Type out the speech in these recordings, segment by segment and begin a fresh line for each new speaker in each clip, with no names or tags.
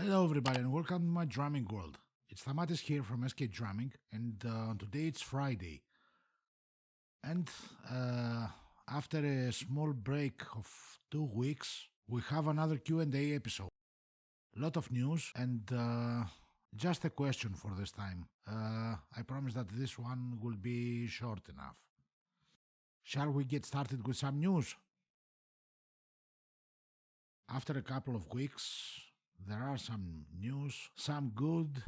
Hello everybody and welcome to my drumming world. It's Tamatis here from SK Drumming and today it's Friday. And after a small break of 2 weeks, we have another Q&A episode. Lot of news and just a question for this time. I promise that this one will be short enough. Shall we get started with some news? After a couple of weeks, there are some news, some good,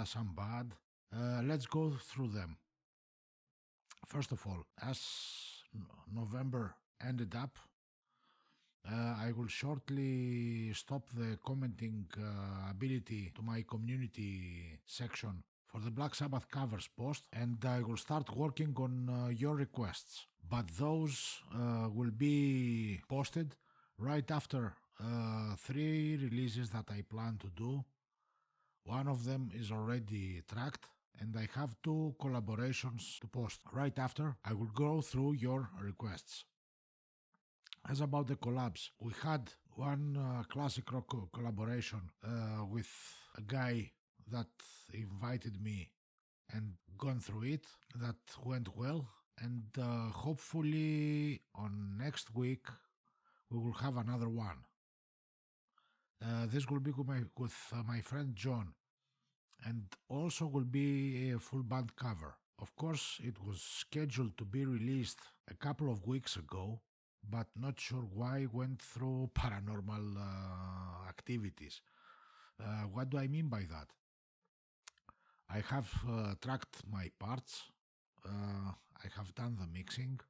some bad. Let's go through them. First of all, as November ended up, I will shortly stop the commenting ability to my community section for the Black Sabbath covers post, and I will start working on your requests. But those will be posted right after 3 releases that I plan to do. One of them is already tracked, and I have 2 collaborations to post. Right after, I will go through your requests. As about the collabs, we had one classic rock collaboration with a guy that invited me and gone through it. That went well, and hopefully on next week we will have another one. This will be with my friend John, and also will be a full band cover. Of course, it was scheduled to be released a couple of weeks ago, but not sure why went through paranormal activities. What do I mean by that? I have tracked my parts, I have done the mixing,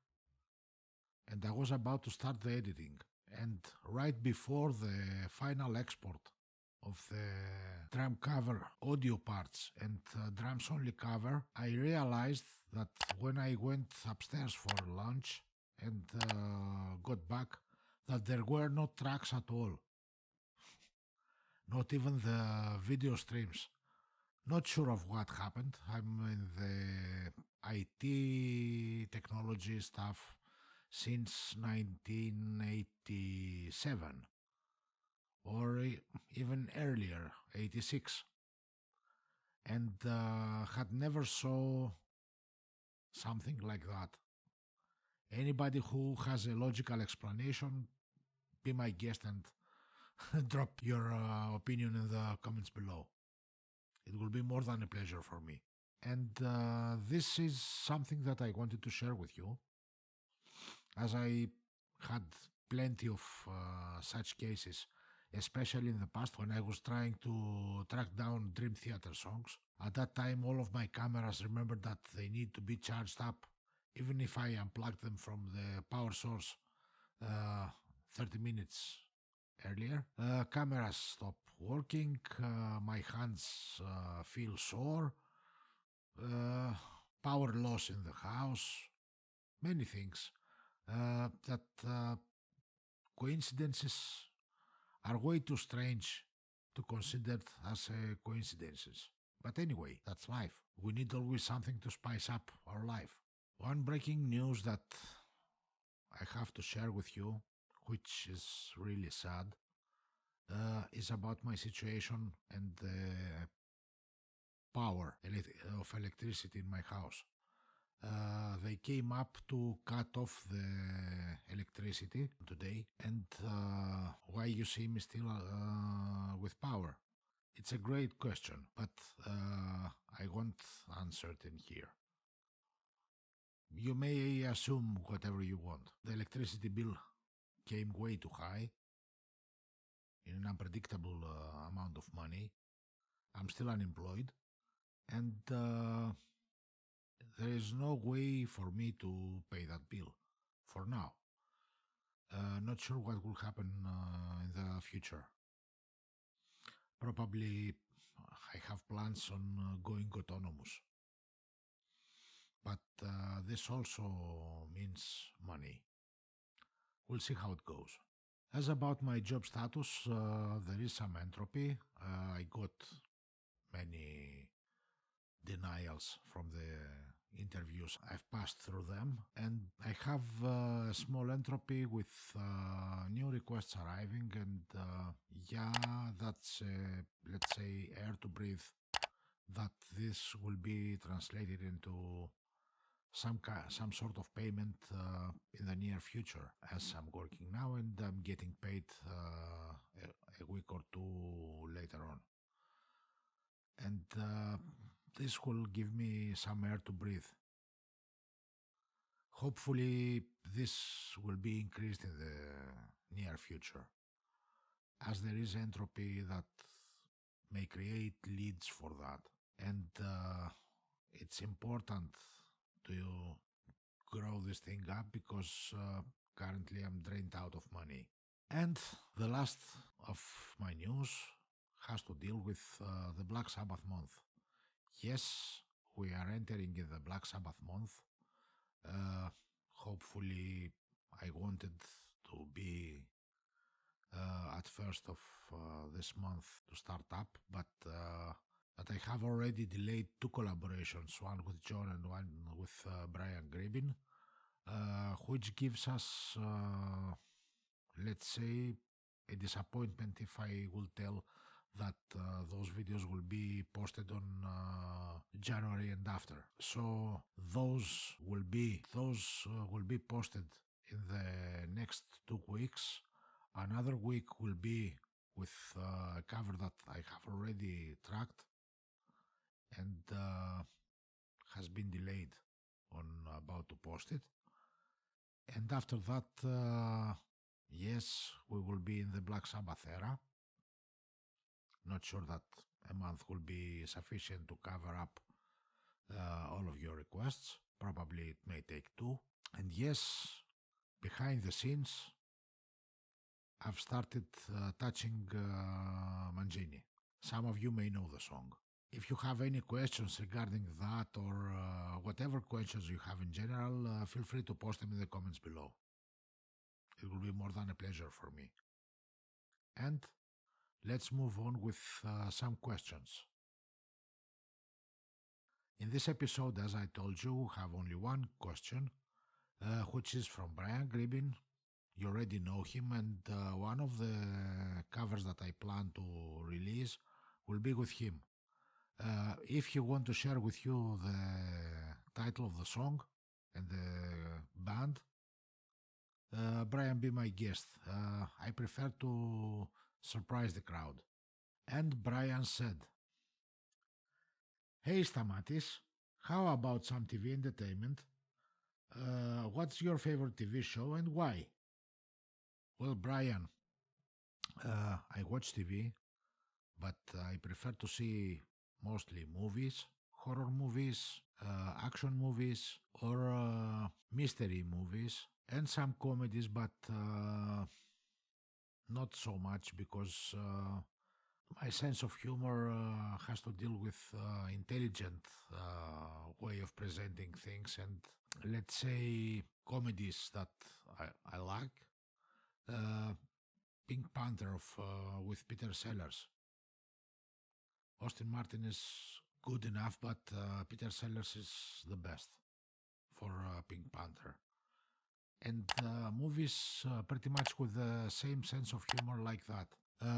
and I was about to start the editing. And right before the final export of the drum cover audio parts and drums only cover, I realized that when I went upstairs for lunch and got back, that there were no tracks at all. Not even the video streams. Not sure of what happened. I'm in the IT technology stuff since 1987 or even earlier, 86, and had never saw something like that. Anybody who has a logical explanation, be my guest and drop your opinion in the comments below. It will be more than a pleasure for me. And this is something that I wanted to share with you, as I had plenty of such cases, especially in the past when I was trying to track down Dream Theater songs. At that time, all of my cameras remembered that they need to be charged up, even if I unplugged them from the power source 30 minutes earlier. Cameras stop working, my hands feel sore, power loss in the house, many things. That coincidences are way too strange to consider as coincidences. But anyway, that's life. We need always something to spice up our life. One breaking news that I have to share with you, which is really sad, is about my situation and the power of electricity in my house. They came up to cut off the electricity today, and why you see me still with power? It's a great question, but I won't answer it in here. You may assume whatever you want. The electricity bill came way too high, in an unpredictable amount of money. I'm still unemployed, and there is no way for me to pay that bill for now. Not sure what will happen in the future. Probably I have plans on going autonomous. But this also means money. We'll see how it goes. As about my job status, there is some entropy. I got many denials from the interviews. I've passed through them, and I have a small entropy with new requests arriving, and yeah, that's let's say air to breathe, that this will be translated into some sort of payment in the near future, as I'm working now and I'm getting paid a week or two later on. And this will give me some air to breathe. Hopefully this will be increased in the near future, as there is entropy that may create leads for that. And it's important to grow this thing up, because currently I'm drained out of money. And the last of my news has to deal with the Black Sabbath month. Yes, we are entering in the Black Sabbath month. Hopefully I wanted to be at first of this month to start up, but I have already delayed 2 collaborations, one with John and one with Brian Gribin, which gives us, let's say, a disappointment if I will tell that those videos will be posted on January and after. So those will be posted in the next 2 weeks. Another week will be with a cover that I have already tracked and has been delayed on about to post it. And after that, yes, we will be in the Black Sabbath era. Not sure that a month will be sufficient to cover up all of your requests. Probably it may take 2. And yes, behind the scenes, I've started touching Mangini. Some of you may know the song. If you have any questions regarding that, or whatever questions you have in general, feel free to post them in the comments below. It will be more than a pleasure for me. And let's move on with some questions. In this episode, as I told you, we have only one question, which is from Brian Gribin. You already know him, and one of the covers that I plan to release will be with him. If you want to share with you the title of the song and the band, Brian, be my guest. I prefer to surprise the crowd. And Brian said, "Hey Stamatis, how about some TV entertainment? What's your favorite TV show and why?" Well, Brian, I watch TV, but I prefer to see mostly movies, horror movies, action movies, or mystery movies, and some comedies, but not so much, because my sense of humor has to deal with intelligent way of presenting things, and let's say comedies that I like. Pink Panther with Peter Sellers. Austin Martin is good enough, but Peter Sellers is the best for Pink Panther. And movies pretty much with the same sense of humor like that.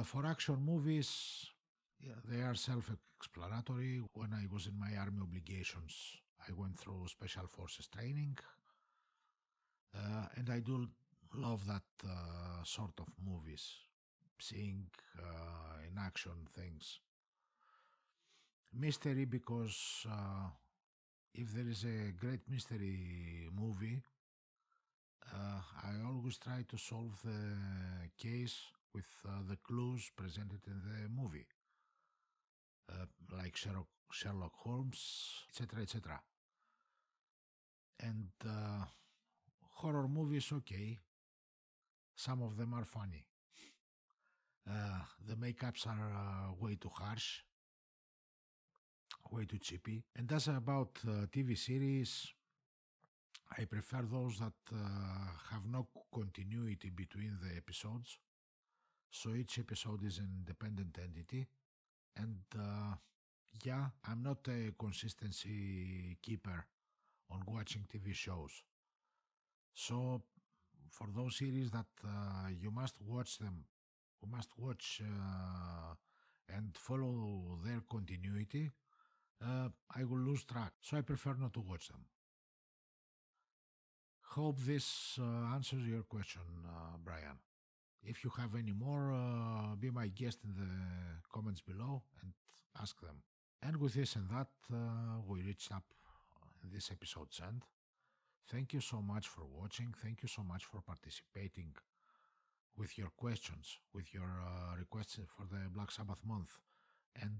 For action movies, yeah, they are self-explanatory. When I was in my army obligations, I went through Special Forces training, and I do love that sort of movies, seeing in action things. Mystery, because if there is a great mystery movie, I always try to solve the case with the clues presented in the movie, like Sherlock Holmes, etc., etc. And horror movies, okay, some of them are funny. The makeups are way too harsh, way too cheapy. And as about TV series, I prefer those that have no continuity between the episodes, so each episode is an independent entity. And yeah, I'm not a consistency keeper on watching TV shows. So for those series that you must watch them, you must watch and follow their continuity, I will lose track, so I prefer not to watch them. Hope this answers your question, Brian. If you have any more, be my guest in the comments below and ask them. And with this and that, we reached up this episode's end. Thank you so much for watching. Thank you so much for participating with your questions, with your requests for the Black Sabbath month, and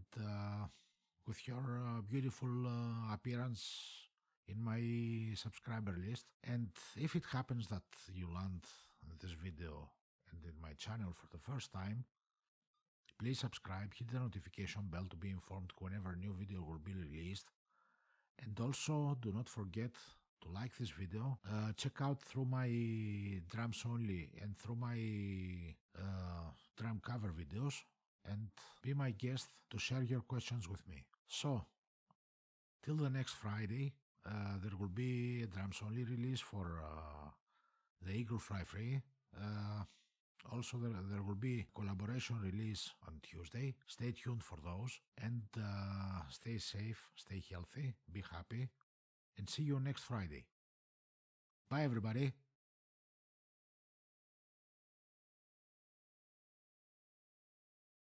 with your beautiful appearance in my subscriber list. And if it happens that you land this video and in my channel for the first time, please subscribe, hit the notification bell to be informed whenever a new video will be released. And also do not forget to like this video. Check out through my drums only and through my drum cover videos, and be my guest to share your questions with me. So, till the next Friday, there will be a drums only release for the Eagle Fly Free. Also, there will be collaboration release on Tuesday. Stay tuned for those, and stay safe, stay healthy, be happy, and see you next Friday. Bye, everybody.